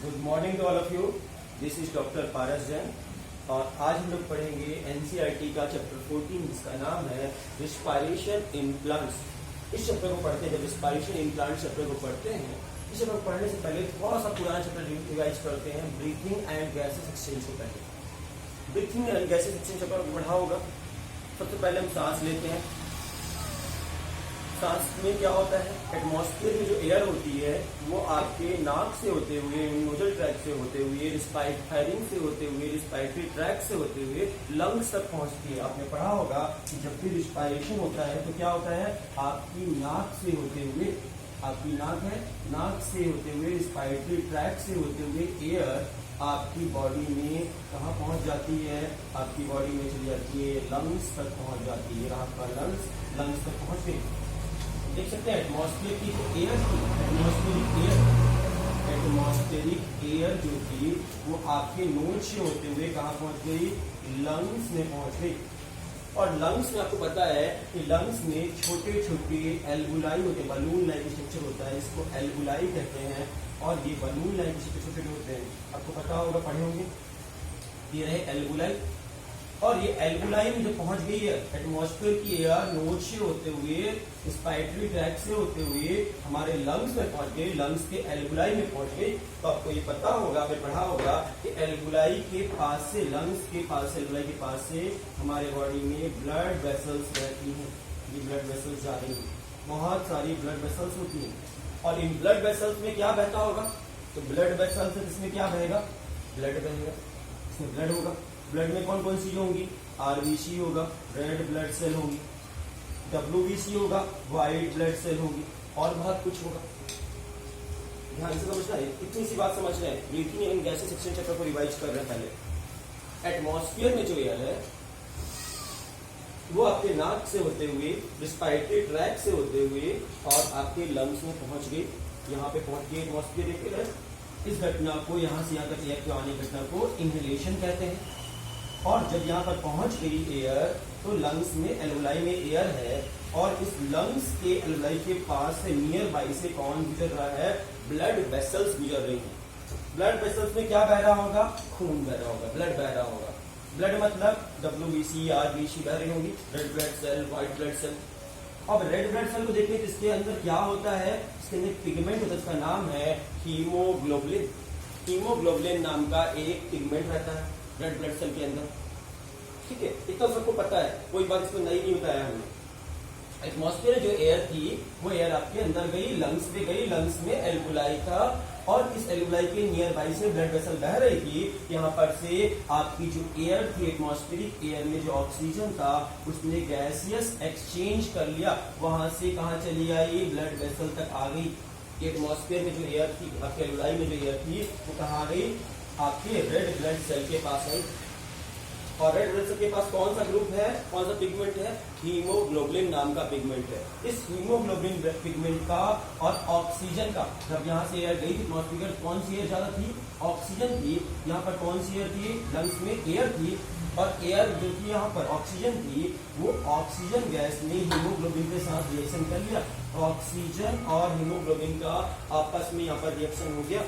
Good morning to all of you. This is doctor Paras Jain और आज हम लोग पढ़ेंगे एनसीईआरटी का चैप्टर 14 जिसका नाम है रिस्पायरेशन इन प्लांट्स। इस चैप्टर को पढ़ते हैं, जब रिस्पायरेशन इन प्लांट्स चैप्टर को पढ़ते हैं, इस चैप्टर को पढ़ने से पहले थोड़ा सा पुराना चैप्टर रिवाइज करते हैं, ब्रीथिंग एंड गैसेस एक्सचेंज को पहले। Breathing and gases exchange chapter पढ़ा होगा। सबसे पहले हम सांस लेते हैं। सांस में क्या होता है, एटमॉस्फेयर में जो एयर होती है वो आपके नाक से होते हुए, नोजल ट्रैक से होते हुए, फायरिंग से होते हुए, रिस्पायरेटरी ट्रैक से होते हुए लंग्स तक पहुंचती है। आपने पढ़ा होगा कि जब भी रिस्पायरेशन होता है तो क्या होता है, आपकी नाक से होते हुए, आपकी नाक है, नाक से होते हुए, रिस्पायरेटरी ट्रैक से होते हुए एयर आपकी बॉडी में कहाँ पहुंच जाती है, आपकी बॉडी में चली जाती है, लंग्स तक पहुंच जाती है। आपका लंग्स तक पहुंच गई। देख सकते हैं एटमॉस्फेयर की जो एयर थी, एटमॉस्फेरिक एयर जो थी वो आपके नोज से होते हुए कहाँ पहुंच गई, लंग्स में पहुंच गई। और लंग्स में आपको पता है कि लंग्स में छोटे छोटे एल्वुलाई होते हैं, बलून लाइक स्ट्रक्चर होता है, इसको एल्वुलाई कहते हैं। और ये बलून लाइक छोटे छोटे होते हैं, आपको पता होगा, पढ़े होंगे। ये रहे एल्वुलाई। और ये एल्वुलाई में जो पहुंच गई है एटमॉस्फेयर की एयर नोज से होते हुए, रिस्पायरेटरी ट्रैक से होते हुए हमारे लंग्स में पहुंच गई, लंग्स के एल्वुलाई में पहुंच गई। तो आपको ये पता होगा, आपने पढ़ा होगा कि एल्वुलाई के पास से, लंग्स के पास से, एल्वुलाई के पास से हमारे बॉडी में ब्लड वेसल्स रहती हैं। ये ब्लड वेसल्स जा रही हैं, बहुत सारी ब्लड वेसल्स होती हैं। और इन ब्लड वेसल्स में क्या बहता होगा, तो ब्लड वेसल्स इसमें क्या बहेगा, ब्लड बहेगा, इसमें ब्लड होगा। ब्लड में कौन कौन सी होंगी, आरबीसी होगा, रेड ब्लड सेल होंगी, डब्ल्यूबीसी होगा, व्हाइट ब्लड सेल होगी, और बहुत कुछ होगा। ध्यान से समझना है, इतनी सी बात समझ रहे हैं। Breathing and gases exchange chapter को रिवाइज कर रहे हैं। पहले एटमॉस्फेयर में जो एयर है वो आपके नाक से होते हुए, रिस्पायरेटरी ट्रैक से होते हुए और आपके लंग्स में पहुंच गई। यहाँ पे पहुंच गई एटमॉस्फेयर एयर। इस घटना को, यहाँ से यहाँ तक एयर के आने घटना को इनहेलेशन कहते हैं। और जब यहाँ पर पहुंच गई एयर तो लंग्स में, एल्वुलाई में एयर है, और इस लंग्स के एल्वुलाई के पास से नियर बाई से कौन गुजर रहा है, ब्लड वेसल्स गुजर रही हैं। ब्लड वेसल्स में क्या बह रहा होगा, खून बह रहा होगा, ब्लड बह रहा होगा। ब्लड मतलब डब्ल्यूबीसी, आरबीसी बह रही होंगी, red blood cell, white blood cell. अब रेड ब्लड सेल को देखिए तो इसके अंदर क्या होता है, इसके अंदर पिगमेंट होता है, इसका नाम है हीमोग्लोबिन। हीमोग्लोबिन नाम का एक पिगमेंट रहता है रेड ब्लड सेल के अंदर। ठीक है, इतना सबको पता है, कोई बात इसमें नई नहीं बताया हमने। एटमॉस्फेयर जो एयर थी वो एयर आपके अंदर गई, लंग्स में गई, लंग्स में एल्वुलाई था, और इस एल्वुलाई के नियर बाई से ब्लड वेसल बह रही थी। यहाँ पर से आपकी जो एयर थी, एटमॉस्फेरिक एयर में जो ऑक्सीजन था उसने गैसियस एक्सचेंज कर लिया, वहां से कहाँ चली आई, ब्लड वेसल तक आ गई। एटमॉस्फेयर में जो एयर थी, आपके एल्वुलाई में जो एयर थी वो कहाँ आ गई, आपके रेड ब्लड सेल के पास आई। और रेड ब्लड सेल के पास कौन सा ग्रुप है, कौन सा पिगमेंट है, हीमोग्लोबिन नाम का पिगमेंट है। इस हीमोग्लोबिन पिगमेंट का और ऑक्सीजन का, जब यहाँ से एयर गई थी एटमॉस्फेयर, कौन सी एयर ज्यादा थी, ऑक्सीजन थी। यहाँ पर कौन सी एयर थी, लंग्स में एयर थी, और एयर जो थी यहाँ पर ऑक्सीजन थी, वो ऑक्सीजन गैस ने हीमोग्लोबिन के साथ रिएक्शन कर लिया। ऑक्सीजन और हीमोग्लोबिन का आपस में यहाँ पर रिएक्शन हो गया।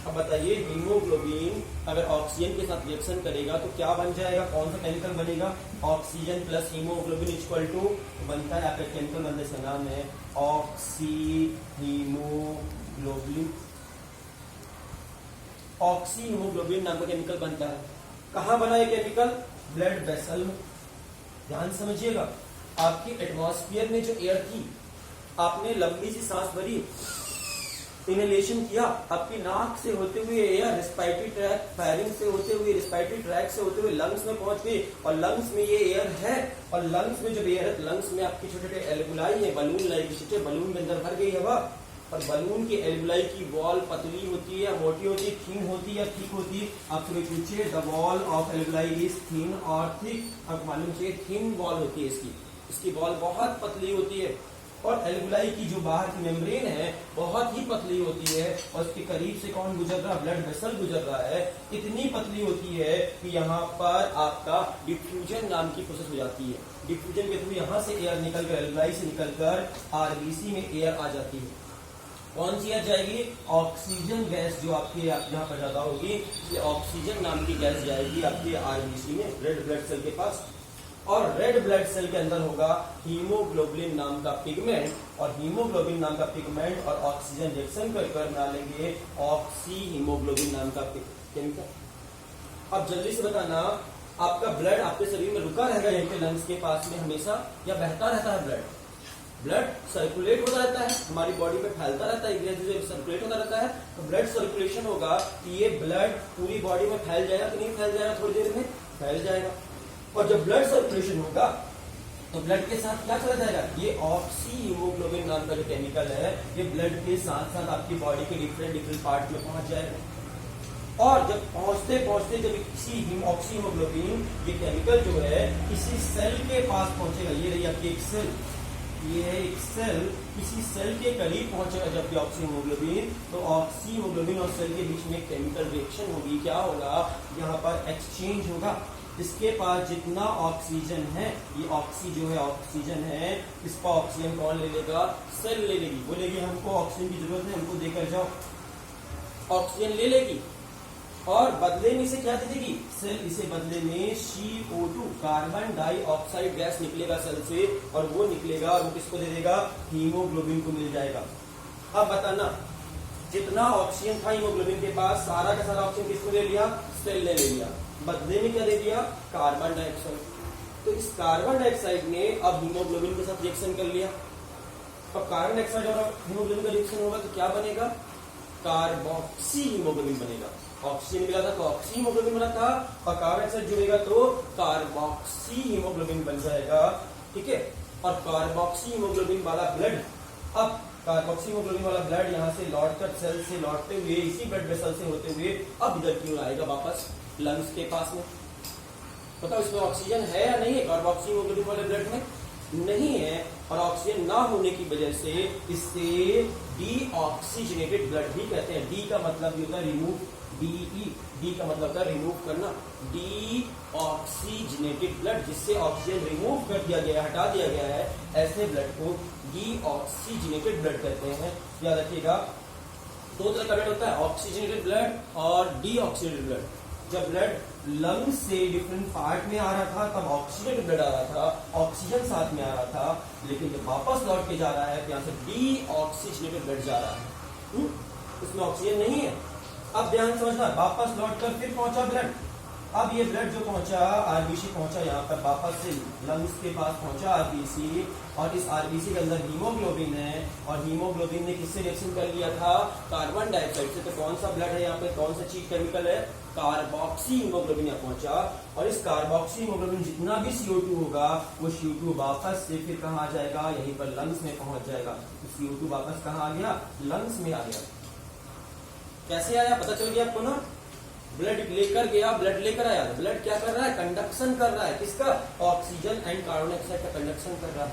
अब बताइए, हीमोग्लोबिन अगर ऑक्सीजन के साथ रिएक्शन करेगा तो क्या बन जाएगा, कौन सा केमिकल बनेगा, oxygen plus haemoglobin equal to बनता है, आपका केमिकल बनने से नाम है ऑक्सी हीमोग्लोबिन। ऑक्सी हीमोग्लोबिन नाम का केमिकल बनता है। कहाँ बना ये केमिकल, ब्लड वेसल में। ध्यान समझिएगा, आपकी एटमॉस्फेयर में जो एयर थी, आपने लंबी सी सांस भरी, इनहेलेशन किया, आपकी नाक से होते हुए एयर रिस्पायरेटरी ट्रैक, फायरिंग से होते हुए, रिस्पायरेटरी ट्रैक से होते हुए लंग्स में पहुंच गई, और लंग्स में ये एयर है। और लंग्स में जब एयर है, लंग्स में आपकी छोटे छोटे एल्वुलाई है, बलून लाइक स्ट्रक्चर, बलून में अंदर भर गई हवा। और बलून की एल्वुलाई की वॉल पतली होती है, मोटी होती है, थिन होती है, थिक होती है। आपसे कोई पूछिए, the wall of alveoli is thin और थिक, आपको मालूम चाहिए थिन वॉल होती है इसकी वॉल बहुत पतली होती है। और एल्वुलाई की जो बाहर की मेम्ब्रेन है बहुत ही पतली होती है, और इसके करीब से कौन गुजर रहा है, ब्लड वेसल गुजर रहा है। इतनी पतली होती है कि यहाँ पर आपका डिफ्यूजन नाम की प्रोसेस हो जाती है। डिफ्यूजन के थ्रू यहाँ से एयर निकलकर, एल्वुलाई से निकलकर आरबीसी में एयर आ जाती है। कौन सी गैस जाएगी? ऑक्सीजन गैस जो आपके यहाँ पर ज्यादा होगी, ये ऑक्सीजन नाम की गैस जाएगी आपके आरबीसी में, रेड ब्लड सेल के पास। और रेड ब्लड सेल के अंदर होगा हीमोग्लोबिन नाम का पिगमेंट, और हीमोग्लोबिन नाम का पिगमेंट और ऑक्सीजन रिएक्शन कर बना लेंगे ऑक्सी हीमोग्लोबिन नाम का केमिकल। अब जल्दी से बताना, आपका ब्लड आपके शरीर में रुका रहेगा यहीं पे लंग्स के पास में हमेशा, या बहता रहता है ब्लड? ब्लड सर्कुलेट होता रहता है, हमारी बॉडी में फैलता रहता है, सर्कुलेट होता रहता है। तो ब्लड सर्कुलेशन होगा कि ये ब्लड पूरी बॉडी में फैल जाएगा कि नहीं फैल जाएगा? थोड़ी देर में फैल जाएगा। और जब ब्लड सर्कुलेशन होगा तो ब्लड के साथ क्या चला जाएगा? ये ऑक्सी हीमोग्लोबिन नाम का जो केमिकल है, ये ब्लड के साथ साथ आपकी बॉडी के डिफरेंट पार्ट में पहुंच जाएगा। और जब पहुंचते पहुंचते जब किसी ऑक्सी हीमोग्लोबिन ये केमिकल जो है किसी सेल के पास पहुंचेगा, ये रही आपकी एक सेल, ये है एक सेल, किसी सेल के करीब पहुंचेगा जब ऑक्सी हीमोग्लोबिन, तो ऑक्सी हीमोग्लोबिन और सेल के बीच में केमिकल रिएक्शन होगी। क्या होगा? यहाँ पर एक्सचेंज होगा। इसके पास जितना ऑक्सीजन है, ये ऑक्सी जो है ऑक्सीजन है, इसका ऑक्सीजन कौन ले लेगा? सेल ले लेगी, बोलेगी हमको ऑक्सीजन की जरूरत है, हमको देकर जाओ। ऑक्सीजन ले लेगी और बदले में इसे क्या दे देगी? सेल इसे बदले में CO2 कार्बन डाइऑक्साइड गैस निकलेगा सेल से, और वो निकलेगा और वो किसको दे देगा? हीमोग्लोबिन को मिल जाएगा। अब बताना, जितना ऑक्सीजन था हीमोग्लोबिन के पास, सारा का सारा ऑक्सीजन किसने ले लिया? सेल ने ले लिया। बदले में क्या दे दिया? Carbon dioxide. तो इस कार्बन डाइऑक्साइड ने अब हीमोग्लोबिन के साथ रिएक्शन कर लिया। अब कार्बन डाइऑक्साइड और हीमोग्लोबिन का रिएक्शन होगा तो क्या बनेगा? कार्बोक्सी हीमोग्लोबिन बनेगा। ऑक्सीजन मिला था तो ऑक्सी हीमोग्लोबिन बना था, और कार्बन डाइऑक्साइड जुड़ेगा तो कार्बोक्सी हीमोग्लोबिन बन जाएगा। ठीक है। और कार्बोक्सी हीमोग्लोबिन वाला ब्लड, अब कार्बोक्सी हीमोग्लोबिन वाला ब्लड यहाँ से लौटकर सेल से लौटते हुए इसी ब्लड वेसल से होते हुए अब इधर क्यों आएगा? वापस लंग्स के पास में। बताओ इसमें ऑक्सीजन है या नहीं है? कार्बोक्सी हीमोग्लोबिन वाले ब्लड में नहीं है, और ऑक्सीजन ना होने की वजह से इसे डीऑक्सीजनेटेड ब्लड भी कहते हैं। डी का मतलब होता है रिमूव, डी का मतलब होता है रिमूव करना। डीऑक्सीजनेटेड ब्लड, जिससे ऑक्सीजन रिमूव कर दिया गया, हटा दिया गया है, ऐसे ब्लड को डीऑक्सीजनेटेड ब्लड कहते हैं। याद रखिएगा, दो तरह का ब्लड होता है, ऑक्सीजनेटेड ब्लड और डीऑक्सीजनेटेड ब्लड। जब ब्लड लंग से डिफरेंट पार्ट में आ रहा था तब ऑक्सीजनेटेड ब्लड आ रहा था, ऑक्सीजन साथ में आ रहा था, लेकिन जब वापस लौट के जा रहा है तो यहाँ से डीऑक्सीजनेटेड ब्लड जा रहा है, उसमें ऑक्सीजन नहीं है। अब ध्यान समझना, वापस लौटकर फिर पहुंचा ब्लड। अब ये ब्लड जो पहुंचा, आरबीसी पहुंचा यहाँ पर, वापस से लंग्स के पास पहुंचा आरबीसी, और इस आरबीसी के अंदर हीमोग्लोबिन है, और हीमोग्लोबिन ने किससे रिएक्शन कर लिया था? कार्बन डाइऑक्साइड से। तो कौन सा ब्लड है यहाँ पे, कौन सा चीज केमिकल है? कार्बोक्सी हीमोग्लोबिन यहाँ पहुंचा, और इस कार्बोक्सी हीमोग्लोबिन जितना भी CO2 होगा वो CO2 वापस से फिर कहाँ आ जाएगा? यहीं पर लंग्स में पहुंच जाएगा। तो CO2 वापस कहाँ आ गया? लंग्स में आ गया। कैसे आया पता चल गया आपको ना? ब्लड लेकर गया, ब्लड लेकर आया, ब्लड क्या कर रहा है? कंडक्शन कर रहा है। किसका? ऑक्सीजन एंड कार्बन डाइऑक्साइड का कंडक्शन कर रहा है।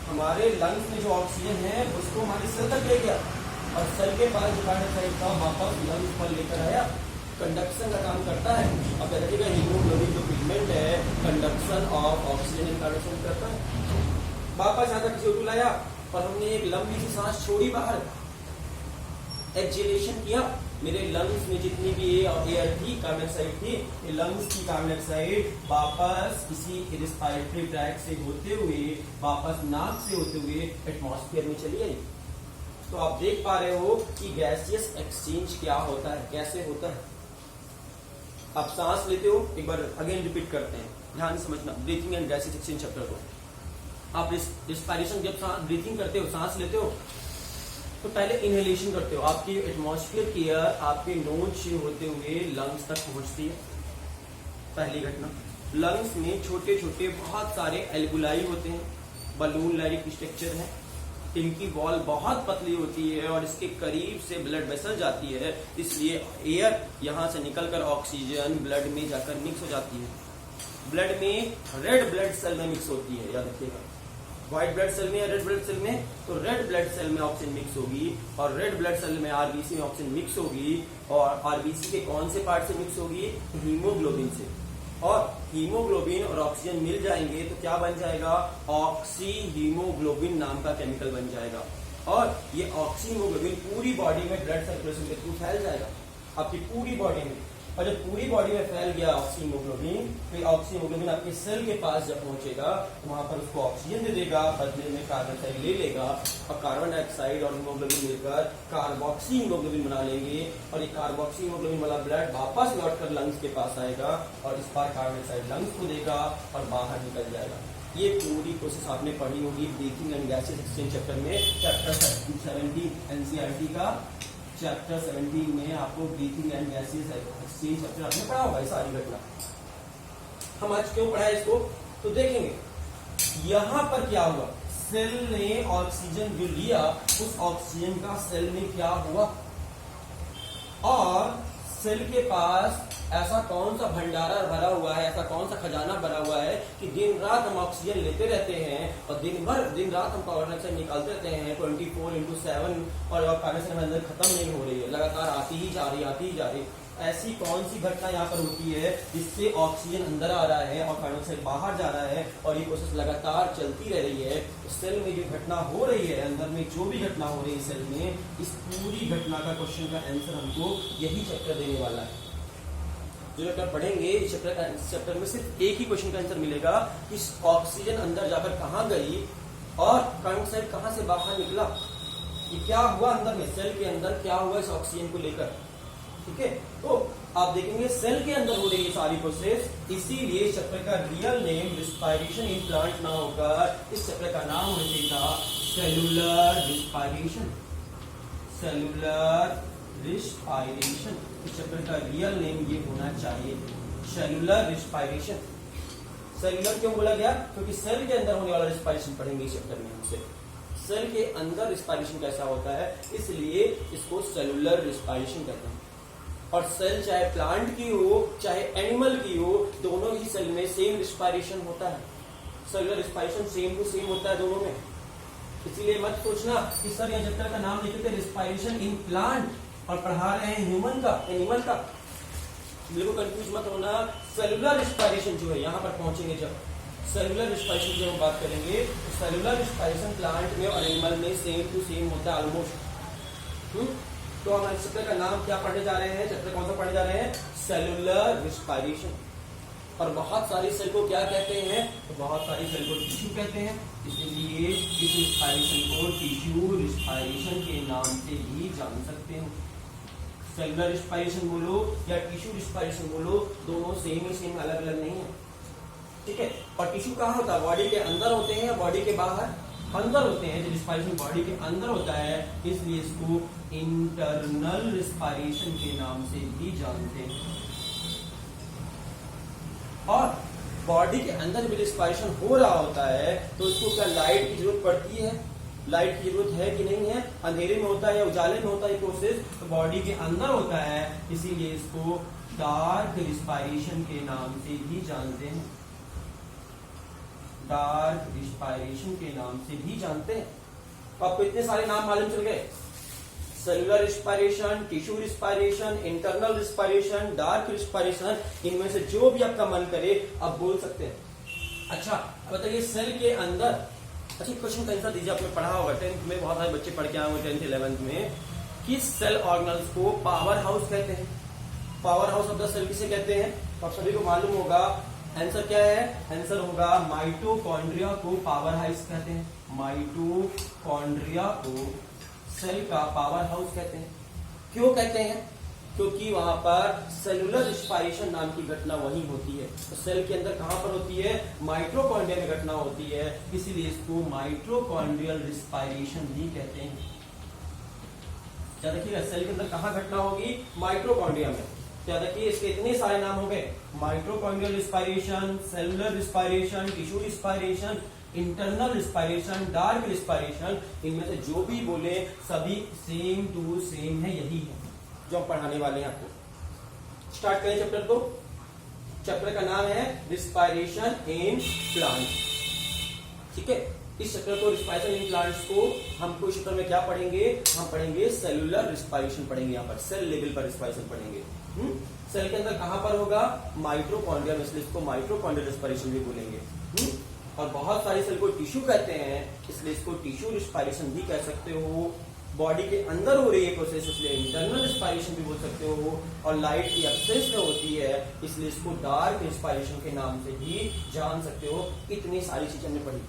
हमारे लंग्स में जो ऑक्सीजन है उसको हमारे सेल तक ले गया, और सेल के पास जो कार्बन डाइऑक्साइड था वापस लंग्स पर लेकर आया, कंडक्शन का काम करता है। अब देखिएगा हीमोग्लोबिन जो पिगमेंट है conduction of oxygen and carbon dioxide करता है। वापस यहाँ तक CO2 लाया, और हमने एक लंबी सी सांस छोड़ी बाहर, एक्सहेलेशन किया। मेरे लंग्स में जितनी भी एयर थी, कार्बन डाइऑक्साइड थी, ये लंग्स की कार्बन डाइऑक्साइड वापस किसी रेस्पिरेटरी ट्रैक से होते हुए, वापस नाक से होते हुए एटमॉस्फेयर में चली आई। तो आप देख पा रहे हो कि गैसियस एक्सचेंज क्या होता है, कैसे होता है। आप सांस लेते हो, एक बार अगेन रिपीट करते हैं, ध्यान से समझना, breathing and gaseous exchange chapter को। आप रिस्पायरेशन जब ब्रीथिंग करते हो, सांस लेते हो, तो पहले इनहेलेशन करते हो, आपकी एटमॉस्फेयर की एयर आपके नोज से होते हुए लंग्स तक पहुंचती है। पहली घटना, लंग्स में छोटे छोटे बहुत सारे एल्बुलाई होते हैं, बलून लाइक स्ट्रक्चर है, इनकी वॉल बहुत पतली होती है और इसके करीब से ब्लड वेसल जाती है, इसलिए एयर यहां से निकलकर ऑक्सीजन ब्लड में जाकर मिक्स हो जाती है। ब्लड में रेड ब्लड सेल में मिक्स होती है, याद रखिएगा। व्हाइट ब्लड सेल में या रेड ब्लड सेल में, तो रेड ब्लड सेल में ऑक्सीजन मिक्स होगी, और रेड ब्लड सेल में आरबीसी में ऑक्सीजन मिक्स होगी। और आरबीसी के कौन से पार्ट से मिक्स होगी? हीमोग्लोबिन से। और हीमोग्लोबिन और ऑक्सीजन मिल जाएंगे तो क्या बन जाएगा? ऑक्सी हीमोग्लोबिन नाम का केमिकल बन जाएगा। और ये ऑक्सीमोग्लोबिन पूरी बॉडी में ब्लड सर्कुलेशन के थ्रू फैल जाएगा आपकी पूरी बॉडी में। और जब पूरी बॉडी में फैल गया ऑक्सीमोग्लोबिन, तो ऑक्सीमोग्लोबिन आपके सेल के पास जब पहुंचेगा तो वहां पर उसको ऑक्सीजन दे देगा, बदले में कार्बन डाइऑक्साइड ले लेगा और कार्बन डाइऑक्साइड और हीमोग्लोबिन मिलकर कार्बोक्सी हीमोग्लोबिन बना लेंगे और ये कार्बोक्सी हीमोग्लोबिन वाला ब्लड वापस लौटकर लंग्स के पास आएगा और इस बार कार्बन डाइऑक्साइड लंग्स को देगा और बाहर निकल जाएगा। ये पूरी प्रोसेस आपने पढ़ी होगी breathing and gases exchange chapter में, चैप्टर 17 एनसीईआरटी का चैप्टर 17 में आपको breathing and gases exchange chapter आपने पढ़ा होगा सारी घटना। हम आज क्यों पढ़ा इसको तो देखेंगे। यहां पर क्या हुआ, सेल ने ऑक्सीजन जो लिया उस ऑक्सीजन का सेल में क्या हुआ और सेल के पास ऐसा कौन सा भंडारा भरा हुआ है, ऐसा कौन सा खजाना भरा हुआ है कि दिन रात हम ऑक्सीजन लेते रहते हैं और दिन रात हम कार्बन डाइऑक्साइड निकालते रहते हैं 24/7 और कार्बन डाइऑक्साइड अंदर खत्म नहीं हो रही है, लगातार आती ही जा रही। ऐसी कौन सी घटना यहाँ पर होती है जिससे ऑक्सीजन अंदर आ रहा है और कार्बन डाइऑक्साइड बाहर जा रहा है और ये प्रोसेस लगातार चलती रह रही है। तो सेल में जो घटना हो रही है, अंदर में जो भी घटना हो रही है सेल में, इस पूरी घटना का क्वेश्चन का आंसर हमको यही चैप्टर देने वाला है। जो चैप्टर पढ़ेंगे इस चैप्टर में सिर्फ एक ही क्वेश्चन का आंसर मिलेगा कि ऑक्सीजन अंदर जाकर कहाँ गई और कार्बन डाइऑक्साइड कहाँ से बाहर निकला, ये क्या हुआ अंदर में, सेल के अंदर क्या हुआ इस ऑक्सीजन को लेकर। ठीक है, तो आप देखेंगे सेल के अंदर हो रही है सारी प्रोसेस, इसीलिए इस चैप्टर का real name respiration in plant ना होकर इस चैप्टर का नाम होगा सेलुलर रिस्पायरेशन। सेलुलर रिस्पायरेशन इस चैप्टर का रियल नेम ये होना चाहिए, सेलुलर रिस्पायरेशन। सेलुलर क्यों बोला गया, क्योंकि सेल के अंदर होने वाला रिस्पायरेशन पढ़ेंगे इस चैप्टर में हमसे। सेल के अंदर रिस्पायरेशन कैसा होता है, इसलिए इसको सेलुलर रिस्पायरेशन कहते हैं। और सेल चाहे प्लांट की हो चाहे एनिमल की हो, दोनों ही सेल में सेम रिस्पायरेशन होता है। Cellular respiration same to same होता है दोनों में। इसीलिए मत सोचना कि सर यह चैप्टर का नाम लिखे थे रिस्पायरेशन इन प्लांट और पढ़ा रहे हैं ह्यूमन का, एनिमल का। बिल्कुल कंफ्यूज मत होना। सेलुलर रिस्पायरेशन जो है यहाँ पर पहुंचेंगे जब सेलुलर रिस्पायरेशन की हम बात करेंगे तो सेलुलर रिस्पायरेशन प्लांट में और एनिमल में सेम टू सेम होता है ऑलमोस्ट। तो हम इस चैप्टर का नाम क्या पढ़ने जा रहे हैं, चैप्टर कौन सा पढ़ने जा रहे हैं, सेलुलर रिस्पायरेशन। और बहुत सारी सेल को क्या कहते हैं, तो बहुत सारी सेल को टिश्यू कहते हैं, इसीलिए इस रिस्पायरेशन को टिश्यू रिस्पायरेशन के नाम से भी जान सकते हैं। सेलुलर रिस्पायरेशन बोलो या टिश्यू रिस्पायरेशन बोलो, दोनों सेम अलग अलग नहीं है। ठीक है, और टिश्यू कहाँ होता है, बॉडी के अंदर होते हैं या बॉडी के बाहर, अंदर होते हैं। जो रिस्पायरेशन बॉडी के अंदर होता है इसलिए इसको इंटरनल रिस्पायरेशन के नाम से भी जानते हैं। और बॉडी के अंदर भी रिस्पायरेशन हो रहा होता है तो इसको क्या लाइट की जरूरत पड़ती है, लाइट की जरूरत है कि नहीं है, अंधेरे में होता है या उजाले में होता है प्रोसेस, तो बॉडी के अंदर होता है, इसीलिए इसको डार्क रिस्पायरेशन के नाम से भी जानते हैं। डार्क रिस्पायरेशन के नाम से भी जानते हैं। तो आपको इतने सारे नाम मालूम चल गए, cellular respiration, tissue respiration, internal respiration, dark respiration, इनमें से जो भी आपका मन करे आप बोल सकते हैं। अच्छा बताइए सेल के अंदर, अच्छा क्वेश्चन का आंसर दीजिए। आपने पढ़ा होगा 10th में, बहुत सारे बच्चे पढ़ के आए हुए 10th 11th में, कि सेल ऑर्गेनल्स को पावर हाउस कहते हैं। Power house of the cell किसे कहते हैं, तो आप सभी को मालूम होगा। आंसर क्या है, आंसर होगा माइटोकॉन्ड्रिया को पावर हाउस कहते हैं। माइटोकॉन्ड्रिया को सेल का पावर हाउस कहते हैं। क्यों कहते हैं, क्योंकि वहां पर सेलुलर रिस्पायरेशन नाम की घटना वही होती है। तो सेल के अंदर कहां पर होती है, माइटोकॉन्ड्रिया में घटना होती है, इसीलिए इसको माइटोकॉन्ड्रियल रिस्पायरेशन भी कहते हैं। क्या देखिएगा, सेल के अंदर कहां घटना होगी, माइटोकॉन्ड्रिया में। क्या देखिए इसके इतने सारे नाम हो गए, mitochondrial respiration, cellular respiration, tissue respiration, internal respiration, dark respiration, इनमें से जो भी बोले सभी सेम टू सेम है, यही है जो हम पढ़ाने वाले हैं आपको। स्टार्ट करें चैप्टर को। चैप्टर का नाम है रिस्पायरेशन इन प्लांट। ठीक है, इस चैप्टर को रिस्पायरेशन इन प्लांट्स को हमको इस चैप्टर में क्या पढ़ेंगे, हम पढ़ेंगे सेलुलर रिस्पायरेशन पढ़ेंगे। यहाँ पर सेल लेवल पर रिस्पायरेशन पढ़ेंगे। सेल के अंदर कहां पर होगा, माइटोकॉन्ड्रिया में, इसलिए इसको माइटोकॉन्ड्रियल रिस्पायरेशन भी बोलेंगे। और बहुत सारी सेल को टिश्यू कहते हैं, इसलिए इसको टिश्यू रिस्पायरेशन भी कह सकते हो। बॉडी के अंदर हो रही है प्रोसेस, इसलिए इंटरनल रिस्पायरेशन भी बोल सकते हो। और लाइट की एब्सेंस में होती है, इसलिए इसको डार्क रिस्पायरेशन के नाम से भी जान सकते हो। इतनी सारी चीजें हमने पढ़ी,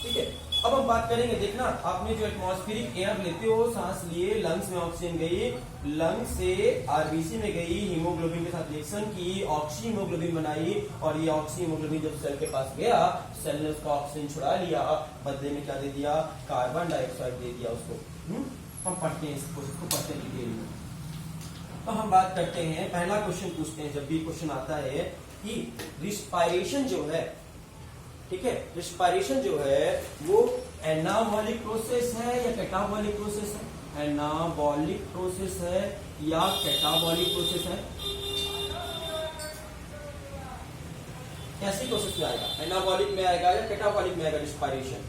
ठीक है। अब हम बात करेंगे, देखना आपने जो एटमॉस्फेरिक एयर लेते हो, सांस लिए, लंग्स में ऑक्सीजन गई, लंग्स से आरबीसी में गई, हीमोग्लोबिन के साथ रिएक्शन की, ऑक्सी हीमोग्लोबिन बनाई, और ये ऑक्सी हीमोग्लोबिन जब सेल के पास गया, सेल ने उसका ऑक्सीजन छुड़ा लिया, बदले में क्या दे दिया, कार्बन डाइऑक्साइड दे दिया उसको। हम पढ़ते हैं इस प्रोसेस को, पढ़ते हैं डिटेल में। तो हम बात करते हैं, पहला क्वेश्चन पूछते हैं, जब भी क्वेश्चन आता है कि रिस्पायरेशन जो है, ठीक है, रिस्पायरेशन जो है वो एनाबॉलिक प्रोसेस है या कैटाबॉलिक प्रोसेस है? एनाबॉलिक प्रोसेस है या कैटाबॉलिक प्रोसेस है? कैसी प्रोसेस में आएगा? एनाबॉलिक में आएगा या कैटाबॉलिक में आएगा रिस्पायरेशन?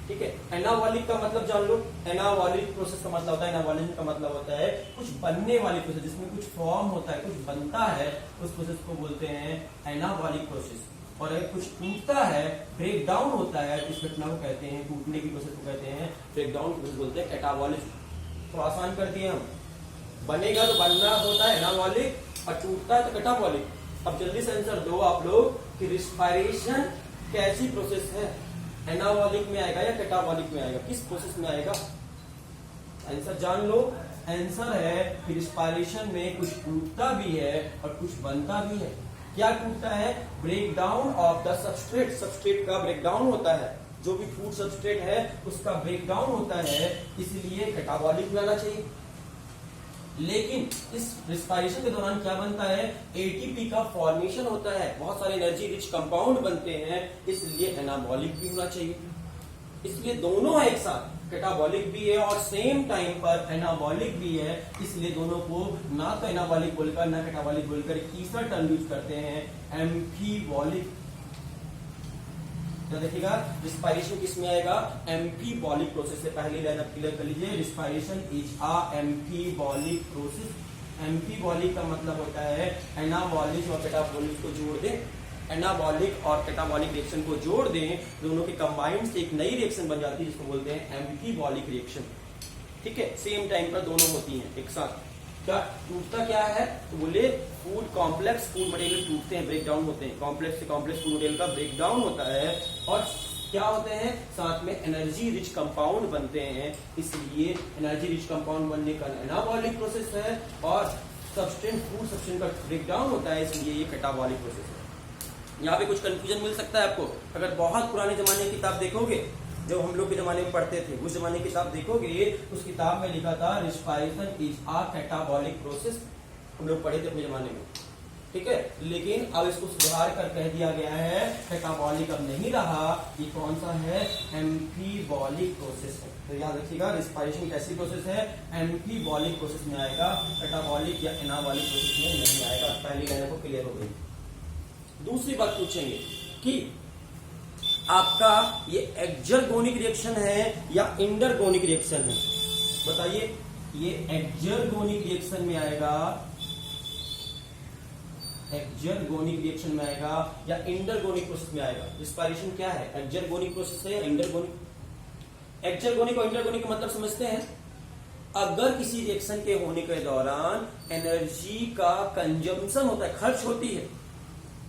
ठीक है, एनाबॉलिक का मतलब जान लो। एनाबॉलिक प्रोसेस का मतलब होता है, एनाबॉलिक का मतलब होता है कुछ बनने वाली प्रोसेस, जिसमें कुछ फॉर्म होता है, कुछ बनता है, उस प्रोसेस को बोलते हैं एनाबॉलिक प्रोसेस। और अगर कुछ टूटता है, ब्रेक डाउन होता है, इस घटना को कहते हैं, टूटने की प्रोसेस को कहते हैं ब्रेक डाउन की प्रोसेस बोलते हैं कैटाबॉलिक। तो आसान कर दिए हम, बनेगा तो बनना होता है एनाबॉलिक और टूटता है तो कैटाबॉलिक। अब जल्दी से आंसर दो आप लोग कि रिस्पायरेशन कैसी प्रोसेस है, एनाबॉलिक में आएगा या कैटाबॉलिक में आएगा, किस प्रोसेस में आएगा? आंसर जान लो। आंसर है कि रिस्पायरेशन में कुछ टूटता भी है और कुछ बनता भी है। क्या टूटता है? Break down of the substrate, substrate का ब्रेक डाउन होता है, जो भी फूड सबस्ट्रेट है उसका ब्रेक डाउन होता है, इसलिए कैटाबॉलिक में आना चाहिए। लेकिन इस रिस्पायरेशन के दौरान क्या बनता है? एटीपी का फॉर्मेशन होता है, बहुत सारे एनर्जी रिच कंपाउंड बनते हैं, इसलिए एनाबॉलिक भी होना चाहिए। इसलिए दोनों है एक साथ, कैटाबॉलिक भी है और सेम टाइम पर एनाबॉलिक भी है, इसलिए दोनों को ना तो एनाबॉलिक बोलकर ना कैटाबॉलिक बोलकर एक तीसरा टर्म यूज करते हैं, एम्फीबॉलिक। तो देखिएगा रिस्पायरेशन किस में आएगा? एम्फीबॉलिक प्रोसेस से। पहली लाइन आप क्लियर कर लीजिए, respiration is a amphibolic process. Amphibolic का मतलब होता है एनाबॉलिक और कैटाबॉलिक को जोड़ दे, एनाबॉलिक और कैटाबॉलिक रिएक्शन को जोड़ दें, दोनों के कंबाइंड से एक नई रिएक्शन बन जाती है, जिसको बोलते हैं एम्फीबॉलिक रिएक्शन। ठीक है, सेम टाइम पर दोनों होती हैं एक साथ। क्या टूटता क्या है? तो बोले फूड कॉम्प्लेक्स फूड मटेरियल टूटते हैं, ब्रेक डाउन होते हैं, कॉम्प्लेक्स से कॉम्प्लेक्स फूड मटेरियल का ब्रेक डाउन होता है, और क्या होते हैं? साथ में एनर्जी रिच कंपाउंड बनते हैं, इसलिए एनर्जी रिच कंपाउंड बनने का एनाबॉलिक प्रोसेस है, और सब्सटेंस फूड सब्सटेंस का ब्रेक डाउन होता है, इसलिए ये कैटाबॉलिक प्रोसेस है। यहाँ पे कुछ कंफ्यूजन मिल सकता है आपको, अगर बहुत पुराने जमाने की किताब देखोगे, जो हम लोग के जमाने में पढ़ते थे, उस जमाने की किताब देखोगे, उस किताब में लिखा था respiration is a catabolic process, हम लोग पढ़े थे अपने जमाने में, ठीक है। लेकिन अब इसको सुधार कर कह दिया गया है कैटाबॉलिक अब नहीं रहा, ये कौन सा है? एम्फीबॉलिक प्रोसेस है। तो याद रखिएगा रिस्पायरेशन कैसी प्रोसेस है? एम्फीबॉलिक प्रोसेस में आएगा, कैटाबॉलिक या एनाबॉलिक प्रोसेस में नहीं आएगा। पहली लाइन को क्लियर हो गई। दूसरी बात पूछेंगे कि आपका ये एक्जरगोनिक रिएक्शन है या इंडरगोनिक रिएक्शन है? बताइए, ये एक्जरगोनिक रिएक्शन में आएगा, एक्जरगोनिक रिएक्शन में आएगा या इंडरगोनिक प्रोसेस में आएगा? रिस्पायरेशन क्या है? एक्जरगोनिक प्रोसेस है या इंडरगोनिक? एक्जरगोनिक और इंडरगोनिक का मतलब समझते हैं। अगर किसी रिएक्शन के होने के दौरान एनर्जी का कंजम्पशन होता है, खर्च होती है,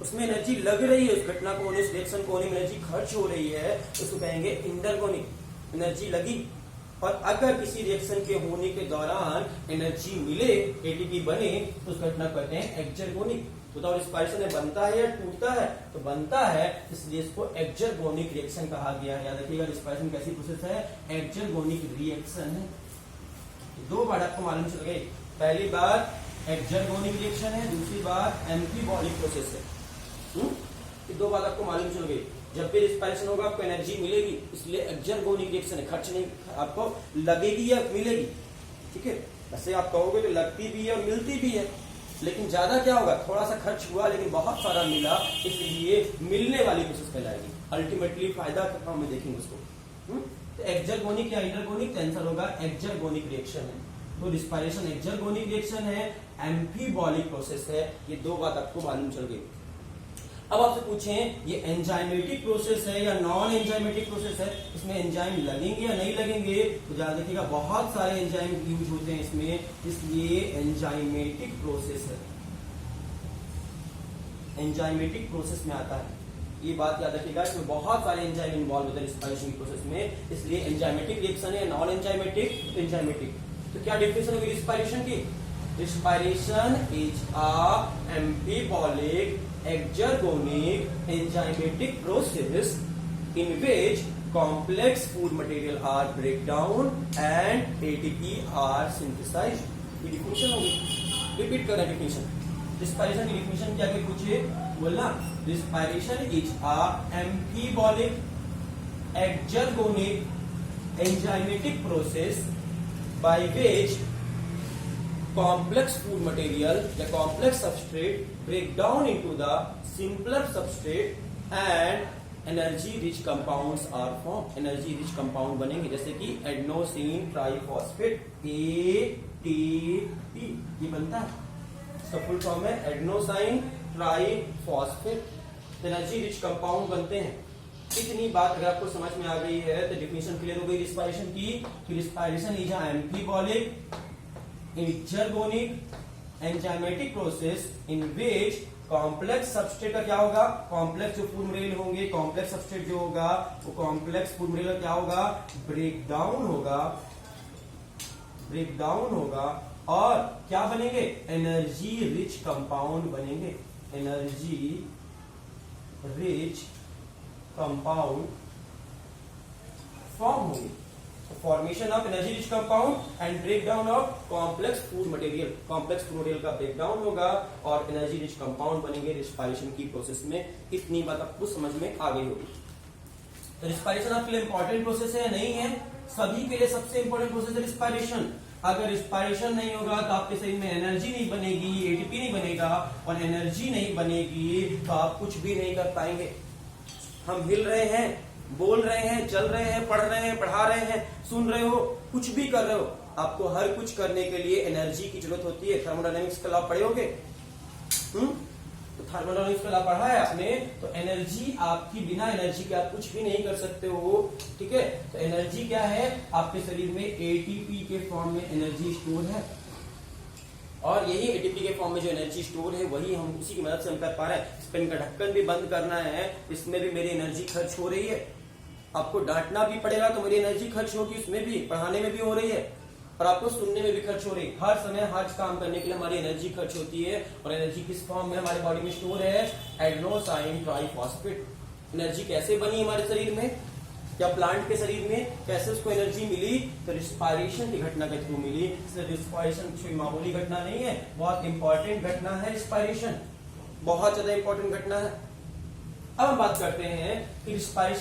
उसमें एनर्जी लग रही है, उस घटना को होने, उस रिएक्शन को होने में एनर्जी खर्च हो रही है, उसको कहेंगे इंडरगोनिक, एनर्जी लगी। और अगर किसी रिएक्शन के होने के दौरान एनर्जी मिले, एटीपी बने, तो उस घटना को कहते हैं एक्जरगोनिक। बताओ रिस्पायरेशन में बनता है या टूटता है? तो बनता है, इसलिए इसको एक्जरगोनिक रिएक्शन कहा गया है। याद रखिएगा रिस्पायरेशन कैसी प्रोसेस है? एक्जरगोनिक रिएक्शन है। दो बार आपको मालूम चल गई, पहली बार एक्जरगोनिक रिएक्शन है, दूसरी बार एम्फीबॉलिक प्रोसेस है। दो बात आपको मालूम चल गई। जब भी रिस्पायरेशन होगा आपको एनर्जी मिलेगी, इसलिए एक्जरगोनिक रिएक्शन है, खर्च नहीं, आपको लगेगी या मिलेगी, ठीक है। वैसे आप कहोगे तो लगती भी है और मिलती भी है, लेकिन ज्यादा क्या होगा? थोड़ा सा खर्च हुआ लेकिन बहुत सारा मिला, इसलिए मिलने वाली प्रोसेस कहलाएगी। अल्टीमेटली फायदा कितना में देखेंगे उसको। तो एक्जरगोनिक या इंडरगोनिक? आंसर होगा एक्जरगोनिक रिएक्शन है। तो रिस्पायरेशन एक्जरगोनिक रिएक्शन है, एम्फीबॉलिक प्रोसेस है। ये दो बात आपको मालूम चल गई। अब आपसे पूछें ये एंजाइमेटिक प्रोसेस है या नॉन एंजाइमेटिक प्रोसेस है, इसमें एंजाइम लगेंगे या नहीं लगेंगे, तो ध्यान देखिएगा बहुत सारे एंजाइम यूज होते हैं इसमें, इसलिए एंजाइमेटिक प्रोसेस है, एंजाइमेटिक प्रोसेस में आता है। ये बात याद रखिएगा, इसमें बहुत सारे एंजाइम इन्वॉल्व होते हैं रिस्पायरेशन की प्रोसेस में, इसलिए एंजाइमेटिक रिएक्शन है, नॉन एंजाइमेटिक, एंजाइमेटिक। तो क्या डेफिनेशन होगी रिस्पायरेशन की? Respiration is a amphibollic exergonic enzymatic process in which complex food material are break down and ATP are synthesized. ये डिफिनेशन होगी, रिपीट कर रहे हैं डिफिनेशन। रिस्पायरेशन की डिफिनेशन क्या क्या पूछिए, बोलना respiration is a amphibolic exergonic enzymatic process by which complex food material, the complex substrate break down into the simpler substrate and energy rich compounds are formed. Energy rich compound बनेंगे जैसे कि adenosine triphosphate ATP, ये बनता है, इसका full form है adenosine triphosphate. Energy rich compound बनते हैं। इतनी बात अगर आपको समझ में आ गई है तो डेफिनेशन क्लियर हो गई रिस्पायरेशन की। Respiration is amphibolic exergonic enzymatic process in which complex substrate का क्या होगा, कॉम्प्लेक्स जो फूड मटेरियल होंगे, कॉम्प्लेक्स सबस्ट्रेट जो होगा वो कॉम्प्लेक्स फूड मटेरियल क्या होगा, ब्रेक डाउन होगा, ब्रेक डाउन होगा और क्या बनेंगे, एनर्जी रिच कंपाउंड बनेंगे, एनर्जी रिच कंपाउंड फॉर्म होंगे। Formation of energy rich compound and break down of complex food material, complex food material का ब्रेक डाउन होगा और एनर्जी रिच कंपाउंड बनेंगे रिस्पायरेशन की प्रोसेस में। इतनी बात आपको समझ में आ गई होगी। तो रिस्पायरेशन आपके लिए इंपॉर्टेंट प्रोसेस है या नहीं है? सभी के लिए सबसे इंपॉर्टेंट प्रोसेस है रिस्पायरेशन। अगर रिस्पायरेशन नहीं होगा तो आपके शरीर में एनर्जी नहीं बनेगी, एटीपी नहीं बनेगा और एनर्जी नहीं बनेगी तो आप कुछ भी नहीं कर पाएंगे। हम हिल रहे हैं, बोल रहे हैं, चल रहे हैं, पढ़ रहे हैं, पढ़ा रहे हैं, सुन रहे हो, कुछ भी कर रहे हो, आपको हर कुछ करने के लिए एनर्जी की जरूरत होती है। थर्मोडायनेमिक्स का लॉ पढ़े होगे? तो थर्मोडायनेमिक्स का लॉ पढ़ा है आपने, तो एनर्जी आपकी, बिना एनर्जी के आप कुछ भी नहीं कर सकते हो। ठीक है, तो एनर्जी क्या है, आपके शरीर में एटीपी के फॉर्म में एनर्जी स्टोर है और यही एटीपी के फॉर्म में जो एनर्जी स्टोर है वही हम उसी की मदद से हम कर पा रहे हैं। इस पेन का ढक्कन भी बंद करना है, इसमें भी मेरी एनर्जी खर्च हो रही है। आपको डांटना भी पड़ेगा तो मेरी एनर्जी खर्च होगी, उसमें भी, पढ़ाने में भी हो रही है और आपको सुनने में भी खर्च हो रही है। हर समय हर काम करने के लिए हमारी एनर्जी खर्च होती है और एनर्जी किस फॉर्म में हमारे बॉडी में स्टोर है, एडेनोसिन ट्राइफॉस्फेट। एनर्जी कैसे बनी हमारे शरीर में या प्लांट के शरीर में, कैसे उसको एनर्जी मिली, तो रिस्पायरेशन की घटना के थ्रू मिली। रिस्पायरेशन कोई मामूली घटना नहीं है, बहुत इंपॉर्टेंट घटना है रिस्पायरेशन, बहुत ज्यादा इंपॉर्टेंट घटना है। अब हम बात करते हैं कि रिस्पायरेशन